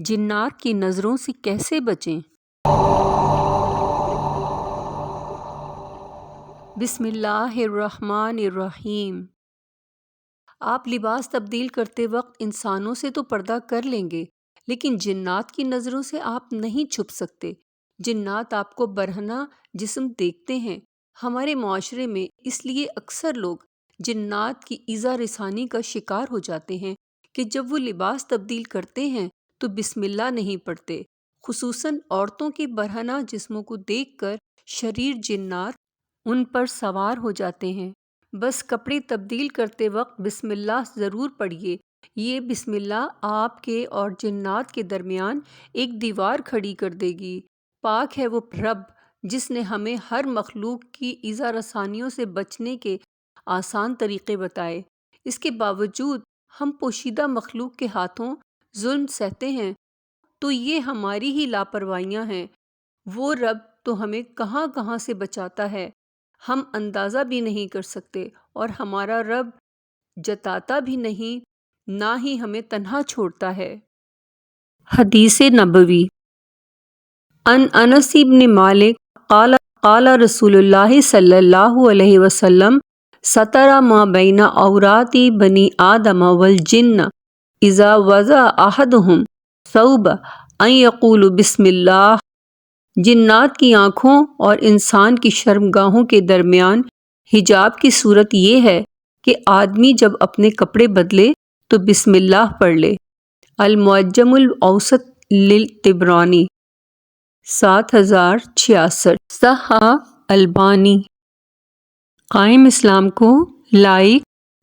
جنات کی نظروں سے کیسے بچیں؟ بسم اللہ الرحمن الرحیم۔ آپ لباس تبدیل کرتے وقت انسانوں سے تو پردہ کر لیں گے، لیکن جنات کی نظروں سے آپ نہیں چھپ سکتے۔ جنات آپ کو برہنہ جسم دیکھتے ہیں۔ ہمارے معاشرے میں اس لیے اکثر لوگ جنات کی ایذا رسانی کا شکار ہو جاتے ہیں کہ جب وہ لباس تبدیل کرتے ہیں تو بسم اللہ نہیں پڑھتے۔ خصوصاً عورتوں کے برہنہ جسموں کو دیکھ کر شریر جنات ان پر سوار ہو جاتے ہیں۔ بس کپڑے تبدیل کرتے وقت بسم اللہ ضرور پڑھیے۔ یہ بسم اللہ آپ کے اور جنات کے درمیان ایک دیوار کھڑی کر دے گی۔ پاک ہے وہ رب جس نے ہمیں ہر مخلوق کی ایذا رسانیوں سے بچنے کے آسان طریقے بتائے۔ اس کے باوجود ہم پوشیدہ مخلوق کے ہاتھوں ظلم سہتے ہیں تو یہ ہماری ہی لاپرواہیاں ہیں۔ وہ رب تو ہمیں کہاں کہاں سے بچاتا ہے، ہم اندازہ بھی نہیں کر سکتے، اور ہمارا رب جتاتا بھی نہیں، نہ ہی ہمیں تنہا چھوڑتا ہے۔ حدیث نبوی ان انس بن مالک قال قال رسول اللہ صلی اللہ علیہ وسلم ستر ما بین عورات بنی آدم والجن اذا وضع احدهم ثوب ان یقول بسم اللہ۔ جنات کی آنکھوں اور انسان کی شرمگاہوں کے درمیان حجاب کی صورت یہ ہے کہ آدمی جب اپنے کپڑے بدلے تو بسم اللہ پڑھ لے۔ المعجم الاوسط للطبرانی 7066۔ صحیح البانی۔ قائم اسلام کو لائک،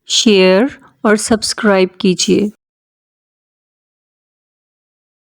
شیئر اور سبسکرائب کیجیے۔